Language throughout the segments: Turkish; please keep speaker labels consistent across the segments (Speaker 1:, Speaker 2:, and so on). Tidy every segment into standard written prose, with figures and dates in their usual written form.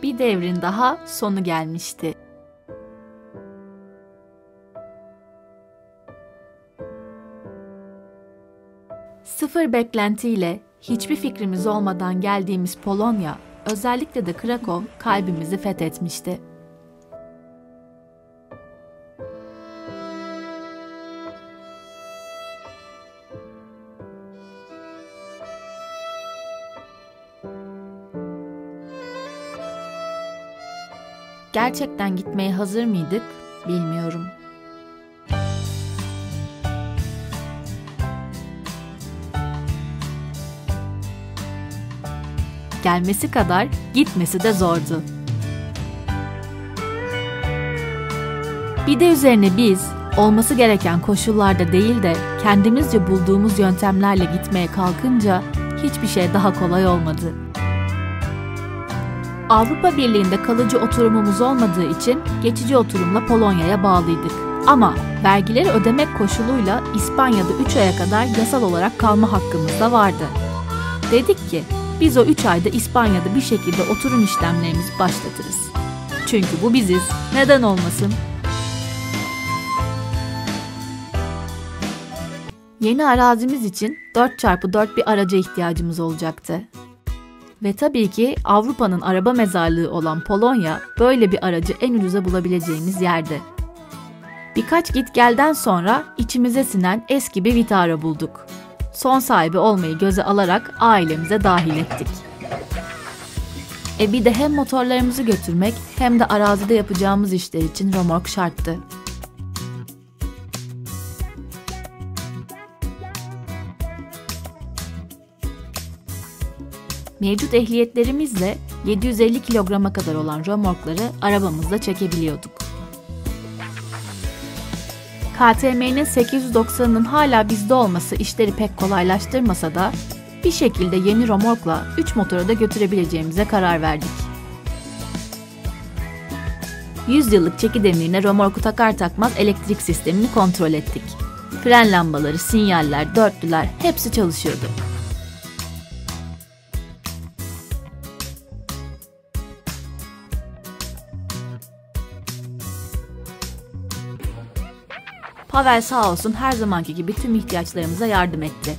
Speaker 1: Bir devrin daha sonu gelmişti. Sıfır beklentiyle, hiçbir fikrimiz olmadan geldiğimiz Polonya, özellikle de Krakow kalbimizi fethetmişti. Gerçekten gitmeye hazır mıydık, bilmiyorum. Gelmesi kadar gitmesi de zordu. Bir de üzerine biz, olması gereken koşullarda değil de kendimizce bulduğumuz yöntemlerle gitmeye kalkınca hiçbir şey daha kolay olmadı. Avrupa Birliği'nde kalıcı oturumumuz olmadığı için geçici oturumla Polonya'ya bağlıydık. Ama vergileri ödemek koşuluyla İspanya'da 3 aya kadar yasal olarak kalma hakkımız da vardı. Dedik ki biz o 3 ayda İspanya'da bir şekilde oturum işlemlerimizi başlatırız. Çünkü bu biziz, neden olmasın? Yeni arazimiz için 4x4 bir araca ihtiyacımız olacaktı. Ve tabii ki Avrupa'nın araba mezarlığı olan Polonya böyle bir aracı en ucuza bulabileceğimiz yerdi. Birkaç git gelden sonra içimize sinen eski bir Vitara bulduk. Son sahibi olmayı göze alarak ailemize dahil ettik. Bir de hem motorlarımızı götürmek hem de arazide yapacağımız işler için römork şarttı. Mevcut ehliyetlerimizle 750 kilograma kadar olan römorkları arabamızda çekebiliyorduk. KTM'nin 890'ının hala bizde olması işleri pek kolaylaştırmasa da bir şekilde yeni römorkla 3 motoru da götürebileceğimize karar verdik. 100 yıllık çeki demirine römorku takar takmaz elektrik sistemini kontrol ettik. Fren lambaları, sinyaller, dörtlüler hepsi çalışıyordu. Pavel sağ olsun her zamanki gibi tüm ihtiyaçlarımıza yardım etti.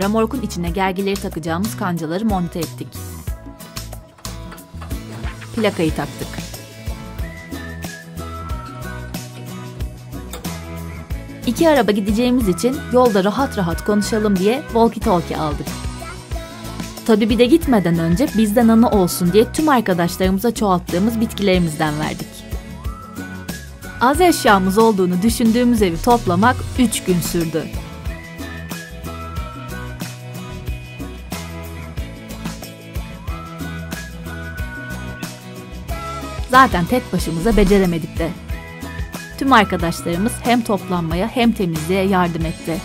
Speaker 1: Römorkun içine gergileri takacağımız kancaları monte ettik. Plakayı taktık. İki araba gideceğimiz için yolda rahat rahat konuşalım diye walkie-talkie aldık. Tabii bir de gitmeden önce bizden anı olsun diye tüm arkadaşlarımıza çoğalttığımız bitkilerimizden verdik. Az eşyamız olduğunu düşündüğümüz evi toplamak 3 gün sürdü. Zaten tek başımıza beceremedik de. Tüm arkadaşlarımız hem toplanmaya hem temizliğe yardım etti.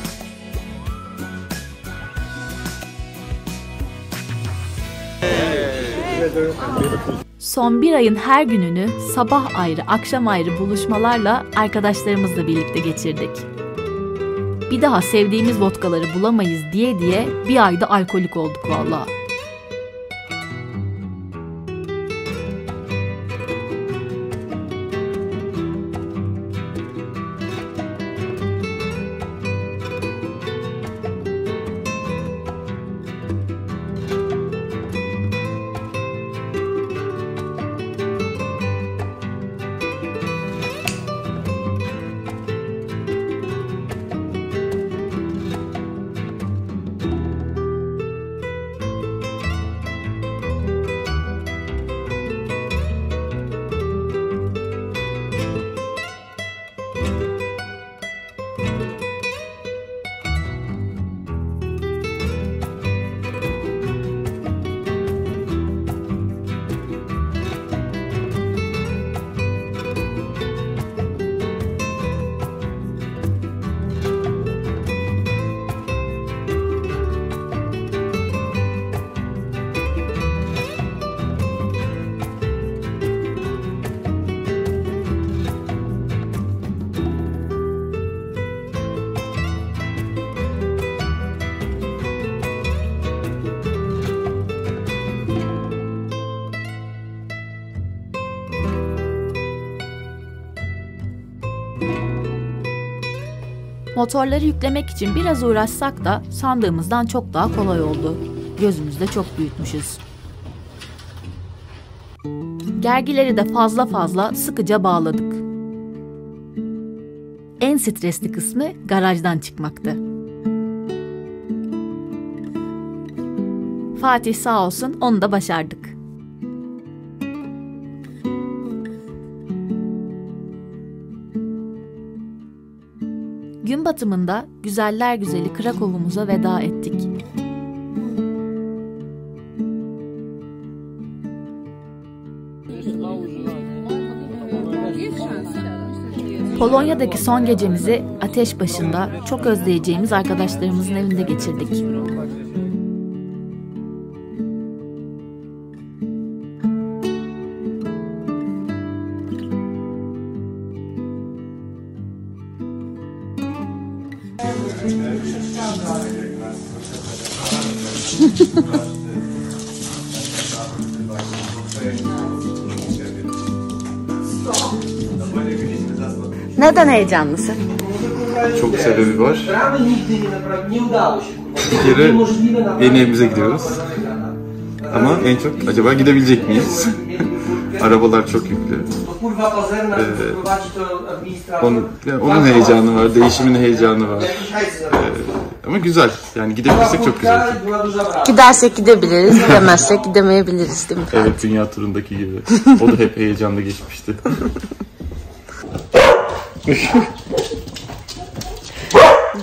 Speaker 1: Son bir ayın her gününü sabah ayrı, akşam ayrı buluşmalarla arkadaşlarımızla birlikte geçirdik. Bir daha sevdiğimiz vodkaları bulamayız diye bir ayda alkolik olduk vallahi. Motorları yüklemek için biraz uğraşsak da sandığımızdan çok daha kolay oldu. Gözümüzde çok büyütmüşüz. Gergileri de fazla sıkıca bağladık. En stresli kısmı garajdan çıkmaktı. Fatih sağ olsun, onu da başardık. Gün batımında güzeller güzeli Krakow'umuza veda ettik. Polonya'daki son gecemizi ateş başında çok özleyeceğimiz arkadaşlarımızın evinde geçirdik.
Speaker 2: Neden heyecanlısın?
Speaker 3: Çok sebebi var. Bir kere yeni evimize gidiyoruz. Ama en çok acaba gidebilecek miyiz? Arabalar çok yüklü. Onun heyecanı var, değişimin heyecanı var. Ama güzel. Yani gidebilirsek çok güzel olacak.
Speaker 2: Gidersek gidebiliriz, gidemezsek gidemeyebiliriz değil mi?
Speaker 3: Evet, dünya turundaki gibi. O da hep heyecanla geçmişti.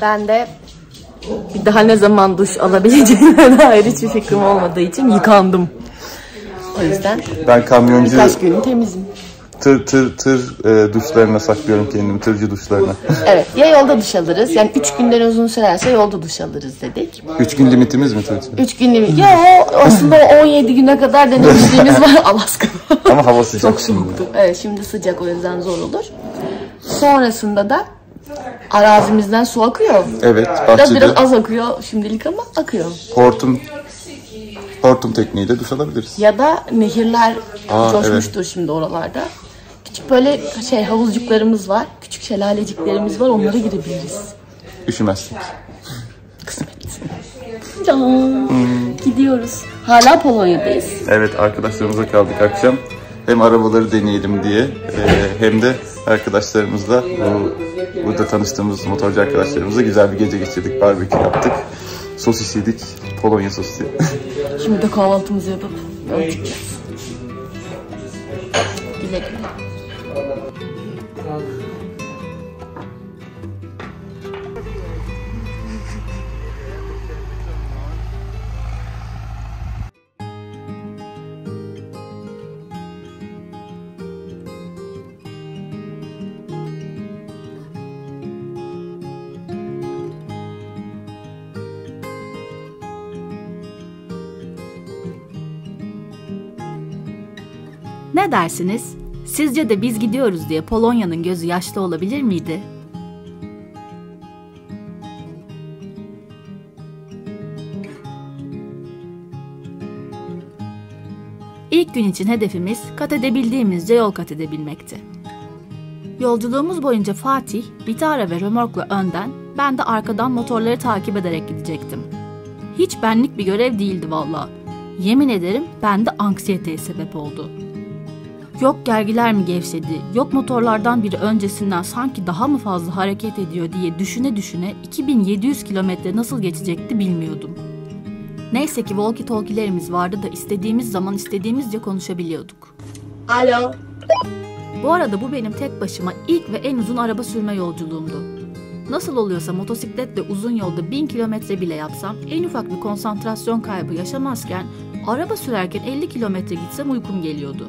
Speaker 2: Ben de bir daha ne zaman duş alabileceğime dair hiçbir fikrim olmadığı için yıkandım. O yüzden
Speaker 3: Ben kamyoncu
Speaker 2: birkaç gün temizim.
Speaker 3: tır duşlarına saklıyorum kendimi, tırcı duşlarına.
Speaker 2: Evet, ya yolda duş alırız. Yani 3 günden uzun sürerse yolda duş alırız dedik.
Speaker 3: 3 gün limitimiz mi tırcı?
Speaker 2: 3 gün limit. Ya aslında 17 güne kadar denemişliğimiz var Alaska'da.
Speaker 3: Ama hava sıcak.
Speaker 2: Çok soğuktu. Evet, şimdi sıcak, o yüzden zor olur. Sonrasında da arazimizden su akıyor.
Speaker 3: Evet,
Speaker 2: Biraz
Speaker 3: bahçede
Speaker 2: az akıyor şimdilik ama akıyor.
Speaker 3: hortum tekniğiyle duş alabiliriz.
Speaker 2: Ya da nehirler coşmuştur şimdi oralarda. Küçük böyle havuzcuklarımız var. Küçük şelaleciklerimiz var. Onlara girebiliriz.
Speaker 3: Üşümezsek.
Speaker 2: Kısmet. Gidiyoruz. Hala Polonya'dayız.
Speaker 3: Evet, arkadaşlarımıza kaldık akşam. Hem arabaları deneyelim diye hem de arkadaşlarımızla burada tanıştığımız motorcu arkadaşlarımızla güzel bir gece geçirdik. Barbekü yaptık. Sosis yedik. Polonya sosisi.
Speaker 2: Şimdi de kahvaltımızı yapıp yola çıkacağız. Güle güle.
Speaker 1: Ne dersiniz? Sizce de biz gidiyoruz diye Polonya'nın gözü yaşlı olabilir miydi? İlk gün için hedefimiz kat edebildiğimizce yol kat edebilmekti. Yolculuğumuz boyunca Fatih, Vitara ve römorkla önden, ben de arkadan motorları takip ederek gidecektim. Hiç benlik bir görev değildi valla. Yemin ederim bende anksiyeteye sebep oldu. Yok gergiler mi gevşedi, yok motorlardan biri öncesinden sanki daha mı fazla hareket ediyor diye düşüne 2700 kilometre nasıl geçecekti bilmiyordum. Neyse ki walkie talkie'lerimiz vardı da istediğimiz zaman istediğimizce konuşabiliyorduk.
Speaker 2: Alo.
Speaker 1: Bu arada bu benim tek başıma ilk ve en uzun araba sürme yolculuğumdu. Nasıl oluyorsa motosikletle uzun yolda 1000 kilometre bile yapsam en ufak bir konsantrasyon kaybı yaşamazken araba sürerken 50 kilometre gitsem uykum geliyordu.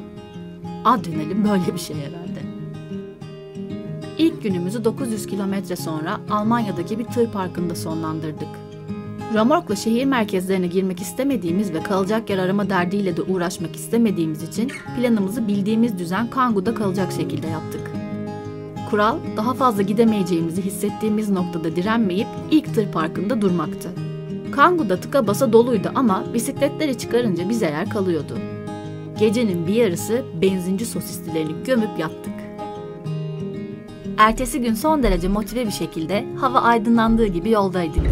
Speaker 1: Adrenalin böyle bir şey herhalde. İlk günümüzü 900 kilometre sonra Almanya'daki bir tır parkında sonlandırdık. Römorkla şehir merkezlerine girmek istemediğimiz ve kalacak yer arama derdiyle de uğraşmak istemediğimiz için planımızı bildiğimiz düzen Kangoo'da kalacak şekilde yaptık. Kural, daha fazla gidemeyeceğimizi hissettiğimiz noktada direnmeyip ilk tır parkında durmaktı. Kangoo'da tıka basa doluydu ama bisikletleri çıkarınca bize yer kalıyordu. Gecenin bir yarısı benzinci sosislilerini gömüp yattık. Ertesi gün son derece motive bir şekilde hava aydınlandığı gibi yoldaydık.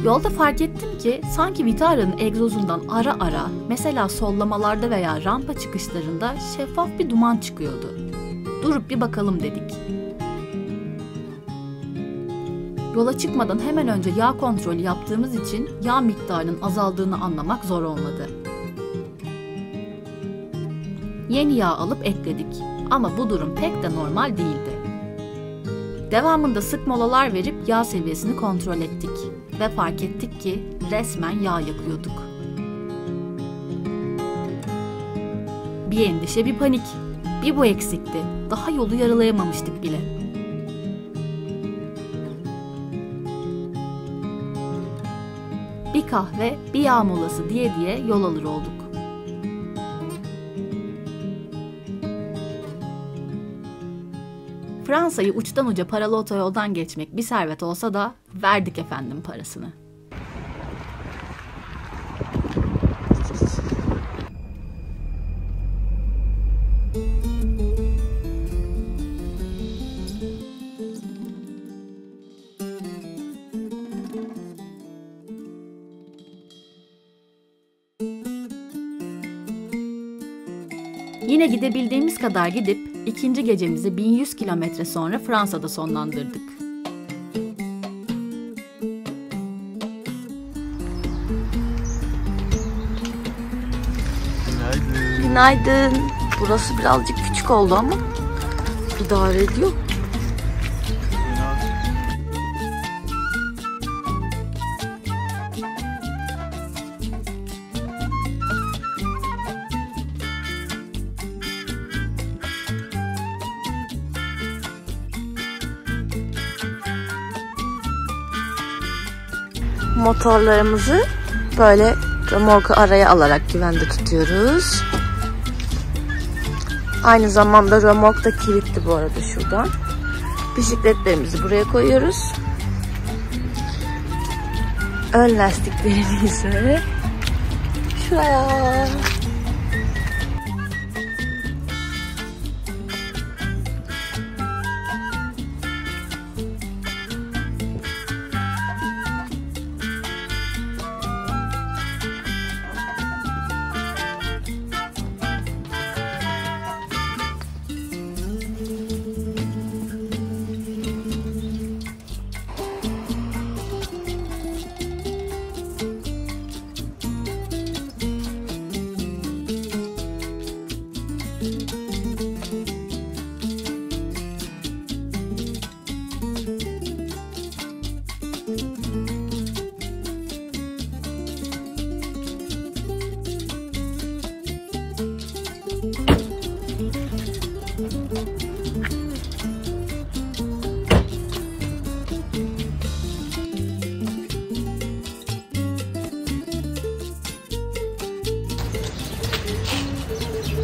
Speaker 1: Yolda fark ettim ki sanki Vitara'nın egzozundan ara ara, mesela sollamalarda veya rampa çıkışlarında şeffaf bir duman çıkıyordu. Durup bir bakalım dedik. Yola çıkmadan hemen önce yağ kontrolü yaptığımız için yağ miktarının azaldığını anlamak zor olmadı. Yeni yağ alıp ekledik ama bu durum pek de normal değildi. Devamında sık molalar verip yağ seviyesini kontrol ettik ve fark ettik ki resmen yağ yakıyorduk. Bir endişe, bir panik. Bir bu eksikti. Daha yolu yaralayamamıştık bile. Bir kahve, bir yağ molası diye yol alır olduk. Fransa'yı uçtan uca paralı otoyoldan geçmek bir servet olsa da verdik efendim parasını. Yine gidebildiğimiz kadar gidip ikinci gecemizi 1100 kilometre sonra Fransa'da sonlandırdık.
Speaker 3: Günaydın.
Speaker 2: Günaydın. Burası birazcık küçük oldu ama idare ediyor. Motorlarımızı böyle römorku araya alarak güvende tutuyoruz. Aynı zamanda römork da kilitli bu arada şuradan. Bisikletlerimizi buraya koyuyoruz. Ön lastiklerini ise şuraya.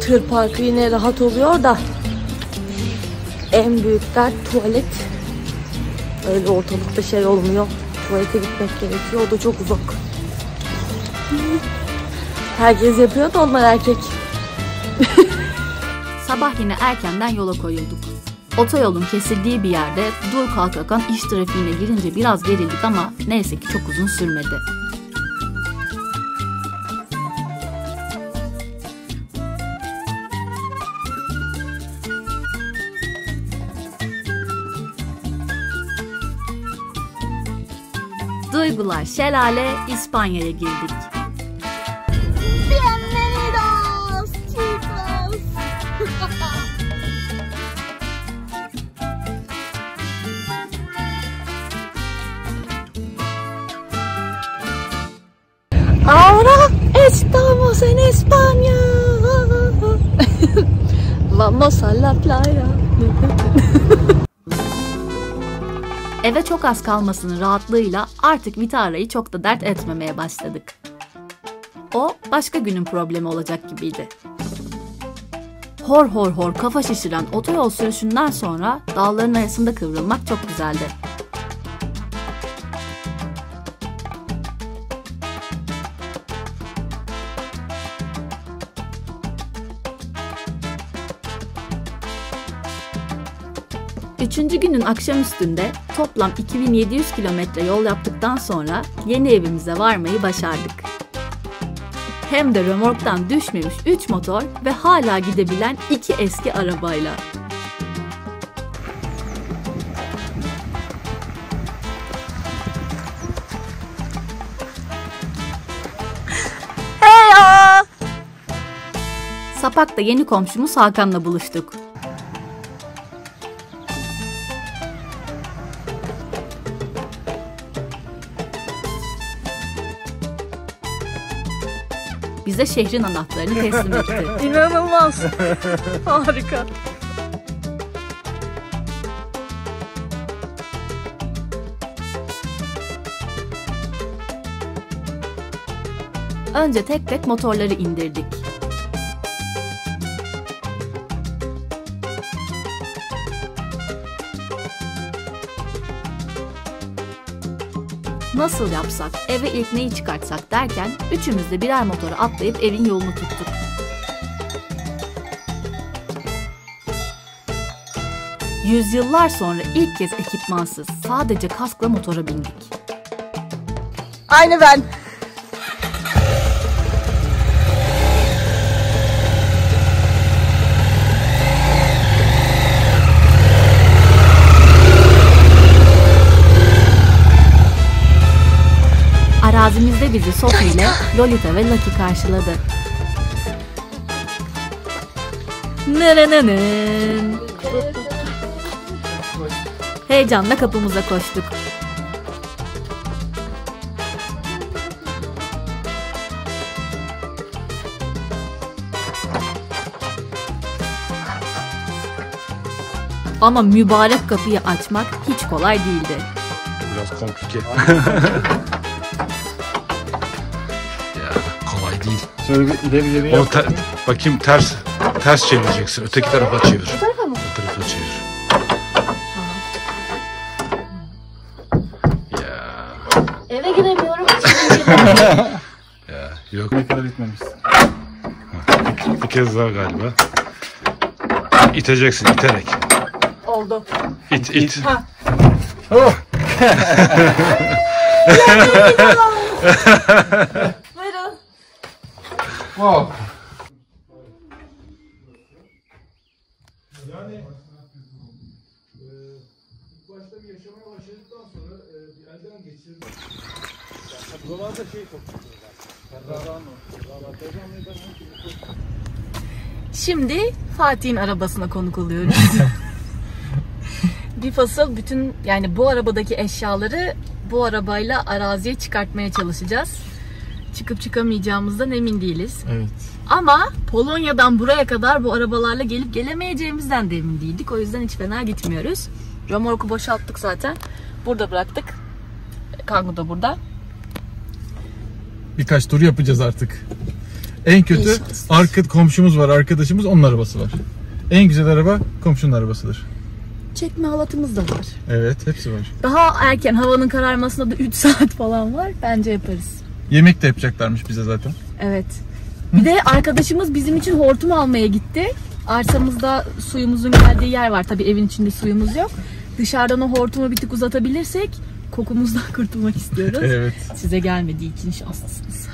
Speaker 2: Tır parkı yine rahat oluyor da en büyük dert tuvalet. Öyle ortalıkta şey olmuyor. Tuvalete gitmek gerekiyor. O da çok uzak. Herkes yapıyor da onlar erkek.
Speaker 1: Sabah yine erkenden yola koyulduk. Otoyolun kesildiği bir yerde dur kalk akan iş trafiğine girince biraz gerildik ama neyse ki çok uzun sürmedi. Duygular şelale, İspanya'ya girdik.
Speaker 2: Bienvenidos, chicos. Ahora estamos en España. Vamos a la playa.
Speaker 1: Eve çok az kalmasının rahatlığıyla artık Vitara'yı çok da dert etmemeye başladık. O başka günün problemi olacak gibiydi. Hor hor hor kafa şişiren otoyol sürüşünden sonra dağların arasında kıvrılmak çok güzeldi. Üçüncü günün akşamüstünde toplam 2700 kilometre yol yaptıktan sonra yeni evimize varmayı başardık. Hem de römorktan düşmemiş 3 motor ve hala gidebilen 2 eski arabayla. Sapak'ta yeni komşumuz Hakan'la buluştuk. Bize şehrin anahtarını teslim etti.
Speaker 2: İnanılmaz. Harika.
Speaker 1: Önce tek tek motorları indirdik. Nasıl yapsak, eve ilk neyi çıkartsak derken üçümüz de birer motora atlayıp evin yolunu tuttuk. Yüzyıllar sonra ilk kez ekipmansız, sadece kaskla motora bindik.
Speaker 2: Aynı ben.
Speaker 1: Arazimizde bizi Sophie ile Lolita ve Lucky karşıladı. Nırınının. Heyecanla kapımıza koştuk. Ama mübarek kapıyı açmak hiç kolay değildi.
Speaker 4: Biraz komplike. Ya kolay değil.
Speaker 5: Şöyle bir ileri geri yap.
Speaker 4: Bakayım ters çevireceksin. Öteki tarafa çevir. Bu tarafa mı? O tarafa çevir. Ya.
Speaker 2: Eve giremiyorum.
Speaker 4: Ya yok.
Speaker 5: Ne kadar itmemiş.
Speaker 4: Bir kez daha galiba. İteceksin, iterek.
Speaker 2: Oldu.
Speaker 4: İt.
Speaker 2: Ha.
Speaker 5: Oh.
Speaker 2: Buyurun.
Speaker 5: Wow.
Speaker 6: Yani ilk başta bir yaşamaya başladıktan sonra bir elden geçirdim. Buralarda çok
Speaker 1: Şimdi Fatih'in arabasına konuk oluyoruz. Bir fasıl bütün yani bu arabadaki eşyaları bu arabayla araziye çıkartmaya çalışacağız. Çıkıp çıkamayacağımızdan emin değiliz.
Speaker 5: Evet.
Speaker 1: Ama Polonya'dan buraya kadar bu arabalarla gelip gelemeyeceğimizden de emin değildik. O yüzden hiç fena gitmiyoruz. Römorku boşalttık zaten. Burada bıraktık. Kangoo da burada.
Speaker 5: Birkaç tur yapacağız artık. En kötü komşumuz var, arkadaşımız, onun arabası var. En güzel araba komşunun arabasıdır.
Speaker 1: Çekme halatımız da var.
Speaker 5: Evet, hepsi var.
Speaker 1: Daha erken, havanın kararmasına da 3 saat falan var. Bence yaparız.
Speaker 5: Yemek de yapacaklarmış bize zaten.
Speaker 1: Evet. Bir de arkadaşımız bizim için hortum almaya gitti. Arsamızda suyumuzun geldiği yer var. Tabii evin içinde suyumuz yok. Dışarıdan o hortumu bir tık uzatabilirsek kokumuzdan kurtulmak istiyoruz.
Speaker 5: Evet.
Speaker 1: Size gelmediği için şanslısınız.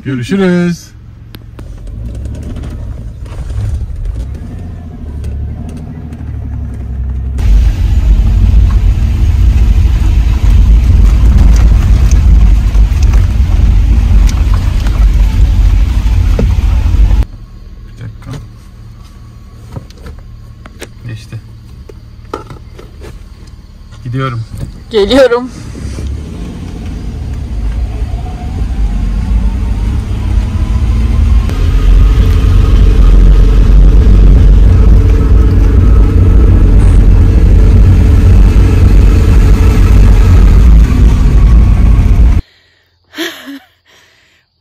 Speaker 5: Görüşürüz. Bir dakika. Geçti. Gidiyorum.
Speaker 1: Geliyorum.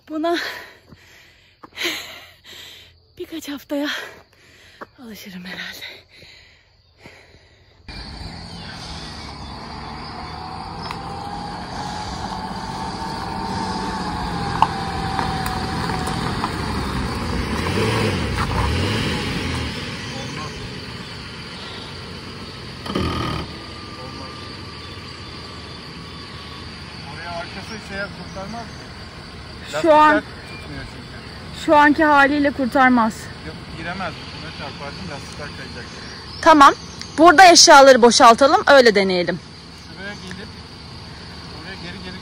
Speaker 1: Buna birkaç haftaya alışırım herhalde.
Speaker 5: kurtarmaz mı?
Speaker 2: Şu an
Speaker 5: tutmuyor çünkü.
Speaker 2: şu anki haliyle kurtarmaz.
Speaker 5: Yok, giremez. Üstüne çarparsın, lastikler kayacak.
Speaker 2: Tamam. Burada eşyaları boşaltalım, öyle deneyelim.
Speaker 5: Şuraya gelip oraya geri girebiliriz.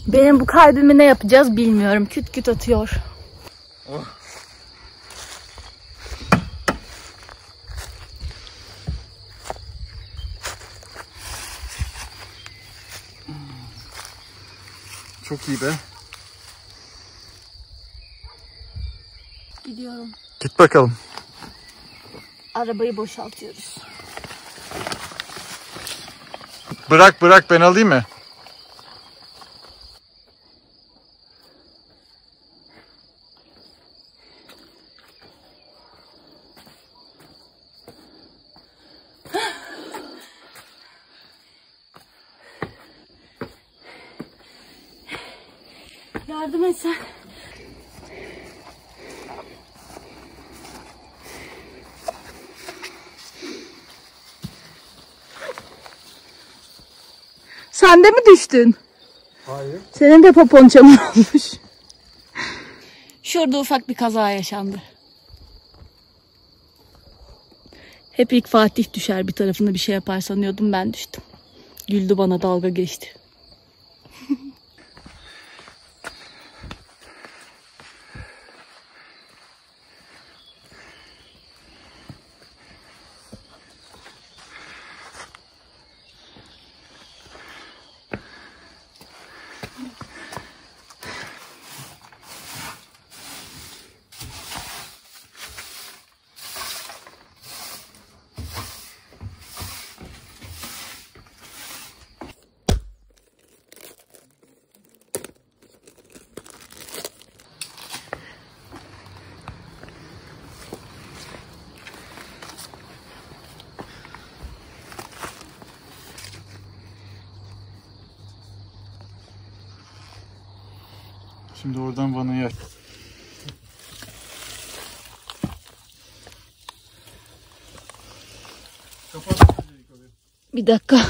Speaker 2: Benim bu kalbimi ne yapacağız bilmiyorum. Küt küt atıyor.
Speaker 5: Oh. Çok iyi be.
Speaker 2: Gidiyorum.
Speaker 5: Git bakalım.
Speaker 2: Arabayı boşaltıyoruz.
Speaker 5: Bırak ben alayım mı?
Speaker 2: Yardım et sen. Sen de mi düştün?
Speaker 5: Hayır.
Speaker 2: Senin de popon çamur olmuş. Şurada ufak bir kaza yaşandı. Hep ilk Fatih düşer, bir tarafında bir şey yapar sanıyordum, ben düştüm. Güldü bana, dalga geçti.
Speaker 5: Şimdi oradan vanayı aç.
Speaker 2: Bir dakika.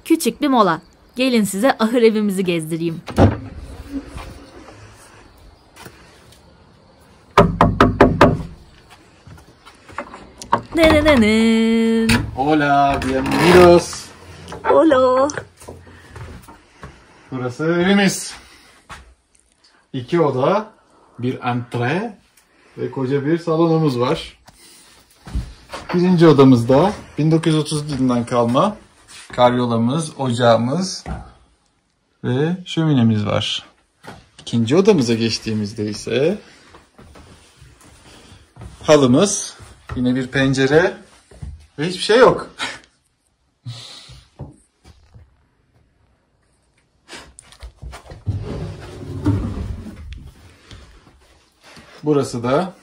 Speaker 1: Küçük bir mola. Gelin size ahır evimizi gezdireyim. Nenenenen.
Speaker 5: Hola, bienvenidos.
Speaker 2: Hola.
Speaker 5: Burası evimiz. 2 oda, bir antre ve koca bir salonumuz var. Birinci odamızda 1930 yılından kalma karyolamız, ocağımız ve şöminemiz var. İkinci odamıza geçtiğimizde ise halımız, yine bir pencere ve hiçbir şey yok. Burası da,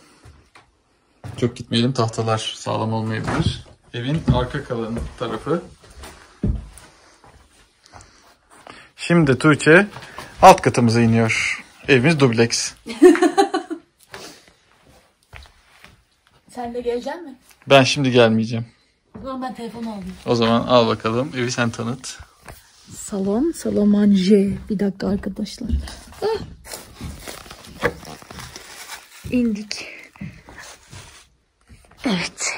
Speaker 5: çok gitmeyelim, tahtalar sağlam olmayabilir. Evin arka kalan tarafı. Şimdi Tuğçe alt katımıza iniyor. Evimiz dubleks.
Speaker 2: Sen de gelecek misin?
Speaker 5: Ben şimdi gelmeyeceğim.
Speaker 2: O zaman ben telefonu alayım.
Speaker 5: O zaman al bakalım, evi sen tanıt.
Speaker 2: Salon, salomanje. Bir dakika arkadaşlar. Ah. İndik. Evet.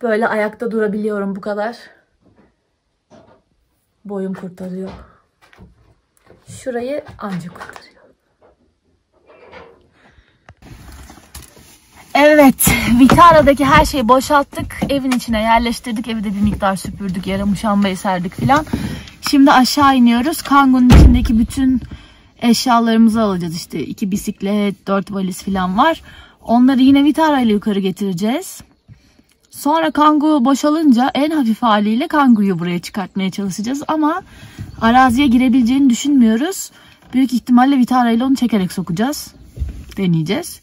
Speaker 1: Böyle ayakta durabiliyorum bu kadar. Boyum kurtarıyor. Şurayı anca kurtarıyor. Evet, Vitara'daki her şeyi boşalttık. Evin içine yerleştirdik. Evi de bir miktar süpürdük. Yere muşambayı serdik filan. Şimdi aşağı iniyoruz. Kangoo'nun içindeki bütün eşyalarımızı alacağız. İşte 2 bisiklet, 4 valiz filan var. Onları yine Vitara ile yukarı getireceğiz. Sonra Kangoo boşalınca en hafif haliyle Kangoo'yu buraya çıkartmaya çalışacağız. Ama araziye girebileceğini düşünmüyoruz. Büyük ihtimalle Vitara ile onu çekerek sokacağız. Deneyeceğiz.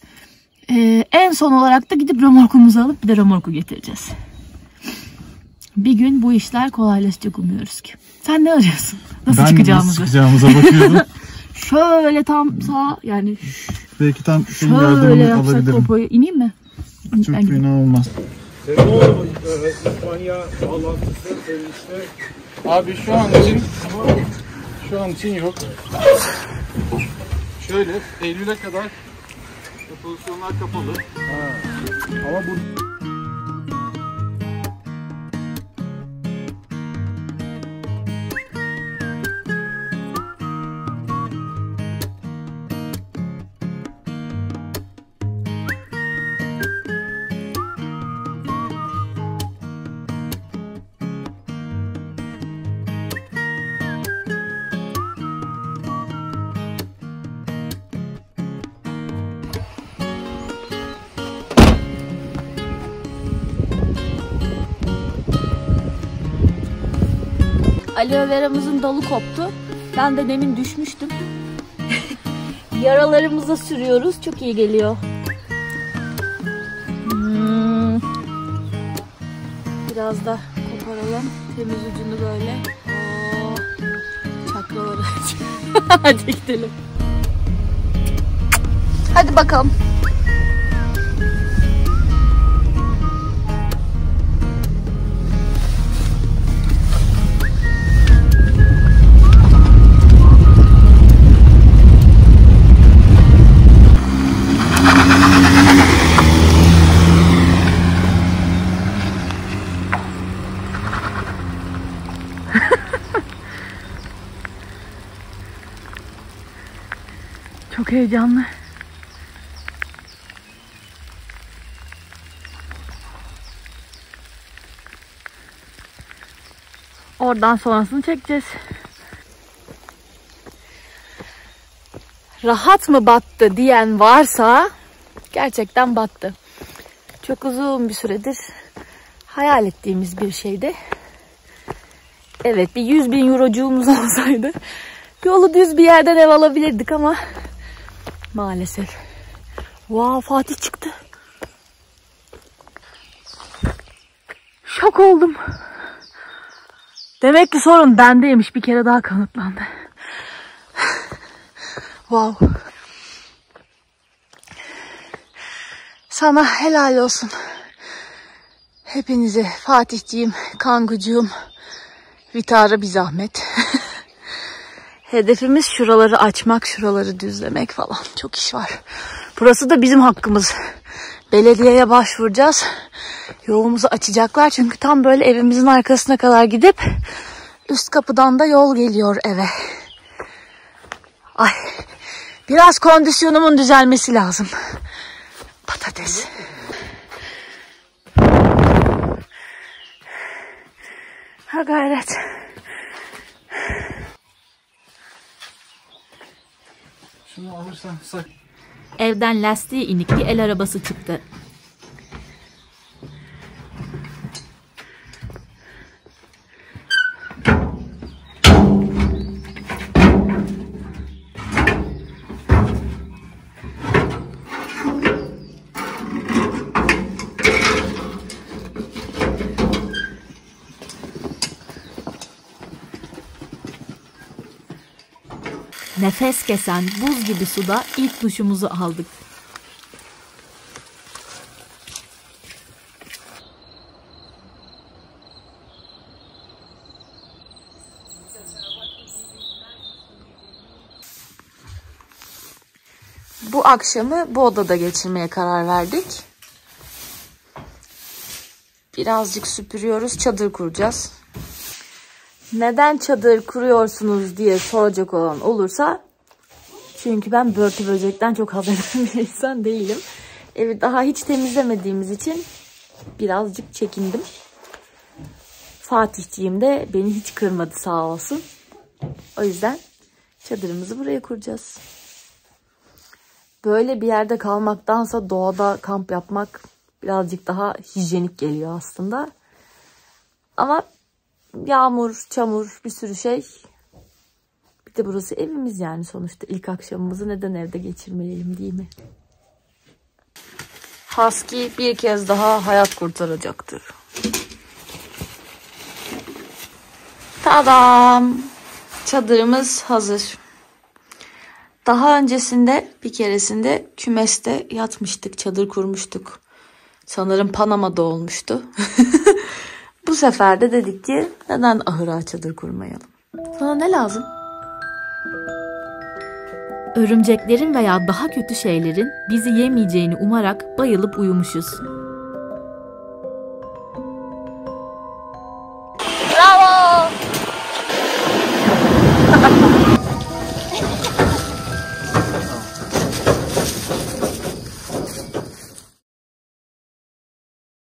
Speaker 1: En son olarak da gidip römorkumuzu alıp bir de römorku getireceğiz. Bir gün bu işler kolaylaşacak umuyoruz ki. Sen ne arıyorsun? Nasıl çıkacağımızı?
Speaker 5: Nasıl çıkacağımıza bakıyordum.
Speaker 1: Şöyle tam sağ yani.
Speaker 5: Belki tam senin
Speaker 1: Şöyle
Speaker 5: yardımını
Speaker 1: yapsak
Speaker 5: alabilirim.
Speaker 1: popoyu. İneyim mi?
Speaker 5: Çok fena olmaz.
Speaker 6: İspanya bağlantısı işte.
Speaker 5: Abi şu an için yok. Şöyle Eylül'e kadar pozisyonlar kapalı.
Speaker 6: Ama bu
Speaker 1: Aloe veramızın dalı koptu. Ben de demin düşmüştüm. Yaralarımıza sürüyoruz. Çok iyi geliyor. Biraz da koparalım. Temiz ucunu böyle. Çakraları. Hadi gidelim. Hadi bakalım. Çok heyecanlı. Oradan sonrasını çekeceğiz. Rahat mı battı diyen varsa gerçekten battı. Çok uzun bir süredir hayal ettiğimiz bir şeydi. Evet, bir 100.000 eurocuğumuz olsaydı yolu düz bir yerden ev alabilirdik ama maalesef. Wow, Fatih çıktı. Şok oldum. Demek ki sorun bendeymiş, bir kere daha kanıtlandı. Wow. Sana helal olsun. Hepinize, Fatihciğim, Kangucuğum, Vitara bir zahmet. Hedefimiz şuraları açmak, şuraları düzlemek falan. Çok iş var. Burası da bizim hakkımız. Belediyeye başvuracağız. Yolumuzu açacaklar çünkü tam böyle evimizin arkasına kadar gidip üst kapıdan da yol geliyor eve. Ay, biraz kondisyonumun düzelmesi lazım. Patates. Ha gayret.
Speaker 5: Şunu alırsan sak.
Speaker 1: Evden lastiği inik bir el arabası çıktı. Nefes kesen buz gibi suda ilk duşumuzu aldık. Bu akşamı bu odada geçirmeye karar verdik.
Speaker 2: Birazcık süpürüyoruz. Çadır kuracağız. Neden çadır kuruyorsunuz diye soracak olan olursa, çünkü ben börtü böcekten çok haberdar bir insan değilim. Evi daha hiç temizlemediğimiz için birazcık çekindim. Fatihciğim de beni hiç kırmadı sağ olsun. O yüzden çadırımızı buraya kuracağız. Böyle bir yerde kalmaktansa doğada kamp yapmak birazcık daha hijyenik geliyor aslında. Ama yağmur, çamur, bir sürü şey. Bir de burası evimiz yani sonuçta. İlk akşamımızı neden evde geçirmeyelim değil mi? Husky bir kez daha hayat kurtaracaktır. Tadam! Çadırımız hazır. Daha öncesinde bir keresinde kümeste yatmıştık, çadır kurmuştuk. Sanırım Panama'da olmuştu. Bu sefer de dedik ki neden ahıra çadır kurmayalım? Sana ne lazım?
Speaker 1: Örümceklerin veya daha kötü şeylerin bizi yemeyeceğini umarak bayılıp uyumuşuz.